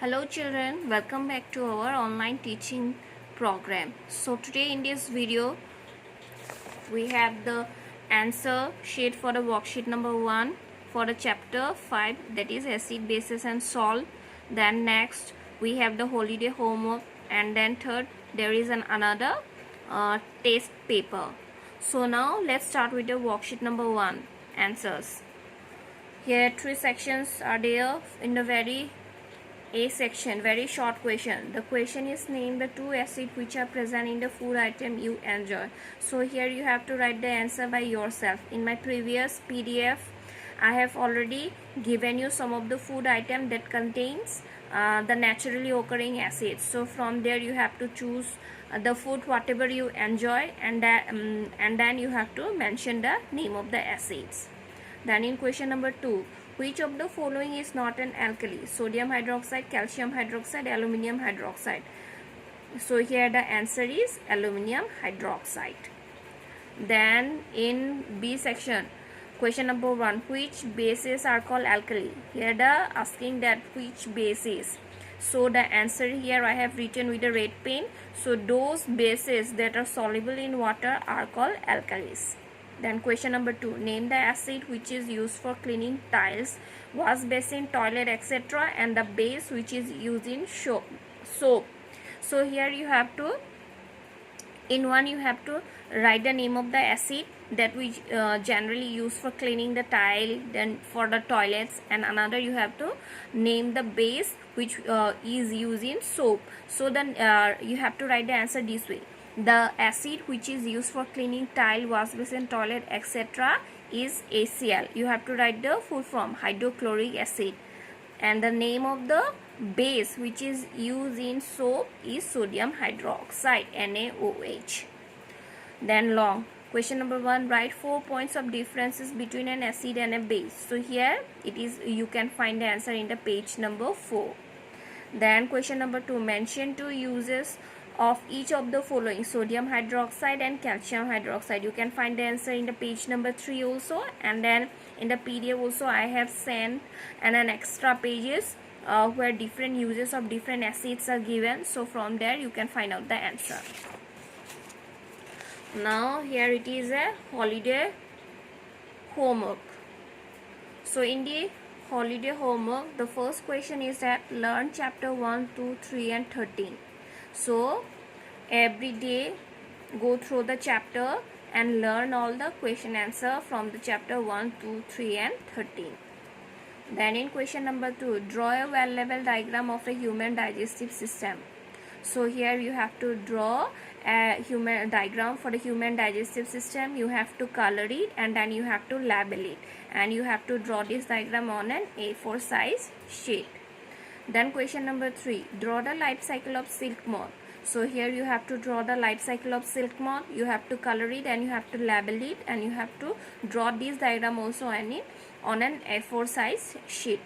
Hello children, welcome back to our online teaching program. So today in this video we have the answer sheet for the worksheet number 1 for the chapter 5, that is acid, bases and salt. Then next we have the holiday homework, and then third there is another test paper. So now let's start with the worksheet number 1 answers. Here 3 sections are there. In the very A section, very short question. The question is, name the 2 acids which are present in the food item you enjoy. So here you have to write the answer by yourself. In my previous PDF, I have already given you some of the food item that contains the naturally occurring acids. So from there you have to choose the food whatever you enjoy, and then you have to mention the name of the acids. Then in question number 2, which of the following is not an alkali? Sodium hydroxide, calcium hydroxide, aluminum hydroxide. So here the answer is aluminum hydroxide. Then in B section, question number 1, which bases are called alkali? Here the asking that which bases. So the answer here I have written with a red pen. So those bases that are soluble in water are called alkalis. Then question number 2, name the acid which is used for cleaning tiles, wash basin, toilet, etc., and the base which is used in soap. So here you have to, in one you have to write the name of the acid that we generally use for cleaning the tile, then for the toilets, and another you have to name the base which is used in soap. So then you have to write the answer this way. The acid which is used for cleaning tile, wash basin, toilet, etc. is HCl. You have to write the full form, hydrochloric acid. And the name of the base which is used in soap is sodium hydroxide, NaOH. Then long. Question number 1, write 4 points of differences between an acid and a base. So here it is, you can find the answer in the page number 4. Then question number 2, mention 2 uses of each of the following, sodium hydroxide and calcium hydroxide. You can find the answer in the page number 3 also, and then in the PDF also I have sent an extra pages where different uses of different acids are given. So from there you can find out the answer. Now here it is a holiday homework. So in the holiday homework, the first question is that learn chapter 1, 2, 3 and 13. So every day go through the chapter and learn all the question answer from the chapter 1, 2, 3 and 13. Then in question number 2, draw a well level diagram of a human digestive system. So here you have to draw a human diagram for the human digestive system. You have to color it and then you have to label it, and you have to draw this diagram on an A4 size sheet. Then question number 3, draw the life cycle of silk moth. So here you have to draw the life cycle of silk moth. You have to color it and you have to label it, and you have to draw this diagram also on an A4 size sheet.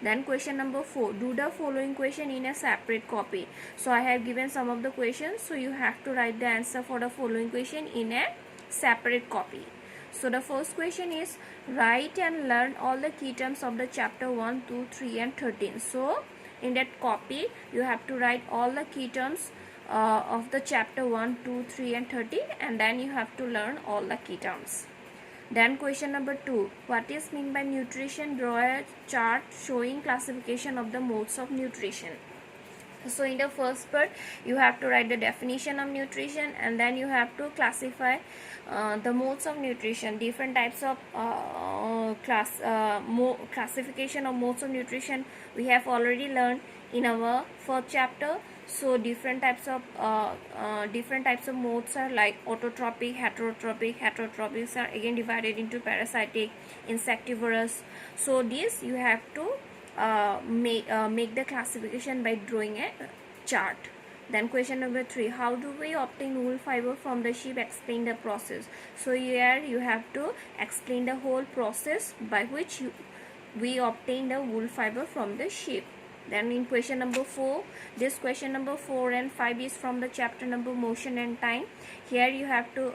Then question number 4, do the following question in a separate copy. So I have given some of the questions, so you have to write the answer for the following question in a separate copy. So the first question is, write and learn all the key terms of the chapter 1, 2, 3 and 13. So in that copy you have to write all the key terms of the chapter 1, 2, 3 and 13, and then you have to learn all the key terms. Then question number 2, what is meant by nutrition? Draw a chart showing classification of the modes of nutrition. So in the first part you have to write the definition of nutrition, and then you have to classify the modes of nutrition, different types of classification of modes of nutrition we have already learned in our first chapter. So different types of modes are like autotrophic, heterotrophic. Heterotropics are again divided into parasitic, insectivorous. So this you have to make the classification by drawing a chart. Then question number 3, how do we obtain wool fiber from the sheep? Explain the process. So here you have to explain the whole process by which we obtain the wool fiber from the sheep. Then in question number 4, this question number 4 and 5 is from the chapter number motion and time. Here you have to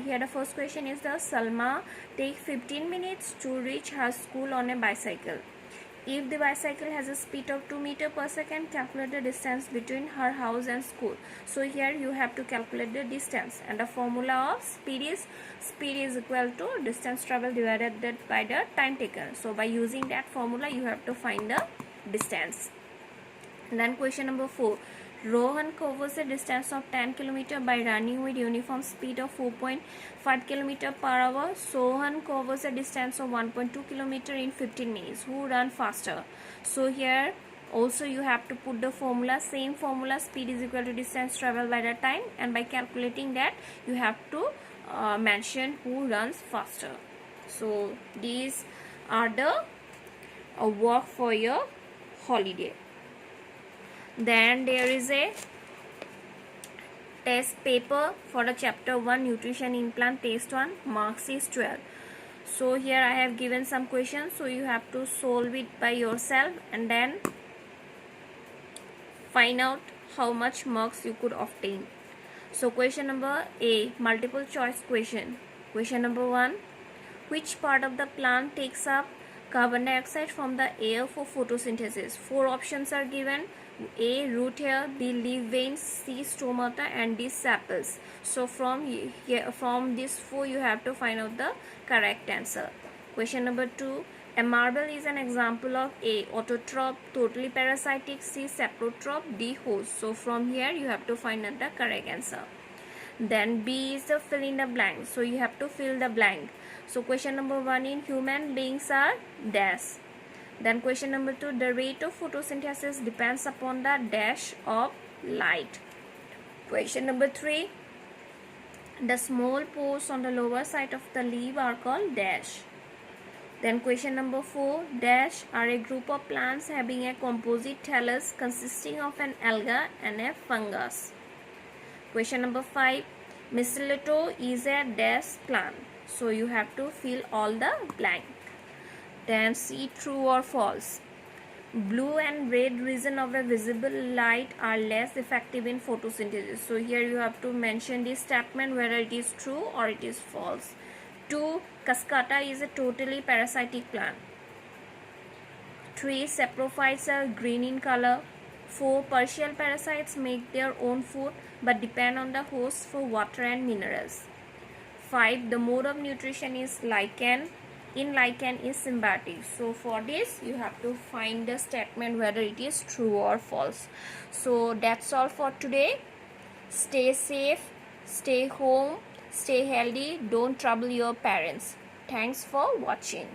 here the first question is, the Salma take 15 minutes to reach her school on a bicycle. If the bicycle has a speed of 2 meters per second, calculate the distance between her house and school. So here you have to calculate the distance, and the formula of speed is equal to distance traveled divided by the time taken. So by using that formula you have to find the distance. And then question number 4. Rohan covers a distance of 10 km by running with uniform speed of 4.5 km per hour. Sohan covers a distance of 1.2 km in 15 minutes. Who run faster? So here also you have to put the formula, same formula, speed is equal to distance traveled by the time, and by calculating that you have to mention who runs faster. So these are the work for your holiday. Then there is a test paper for the chapter 1 nutrition in plant, test 1, marks is 12. So here I have given some questions, so you have to solve it by yourself and then find out how much marks you could obtain. So question number A, multiple choice question. Question number 1, which part of the plant takes up carbon dioxide from the air for photosynthesis? 4 options are given. A, root hair, B, leaf veins, C, stomata, and D, sepals. So from these 4 you have to find out the correct answer. Question number 2, a marble is an example of A, autotroph, totally parasitic, C, saprotroph, D, host. So from here you have to find out the correct answer. Then B is the fill in the blank. So you have to fill the blank. So question number 1, in human beings are dash. Then question number 2, the rate of photosynthesis depends upon the dash of light. Question number 3, the small pores on the lower side of the leaf are called dash. Then question number 4, dash are a group of plants having a composite thallus consisting of an alga and a fungus. Question number 5, mistletoe is a dash plant. So you have to fill all the blank. Then C, true or false. Blue and red region of a visible light are less effective in photosynthesis. So here you have to mention this statement whether it is true or it is false. 2, cascata is a totally parasitic plant. 3, saprophytes are green in color. 4, partial parasites make their own food but depend on the host for water and minerals. 5, the mode of nutrition is lichen. In lichen is symbiotic. So for this you have to find the statement whether it is true or false. So that's all for today. Stay safe, stay home, stay healthy, don't trouble your parents. Thanks for watching.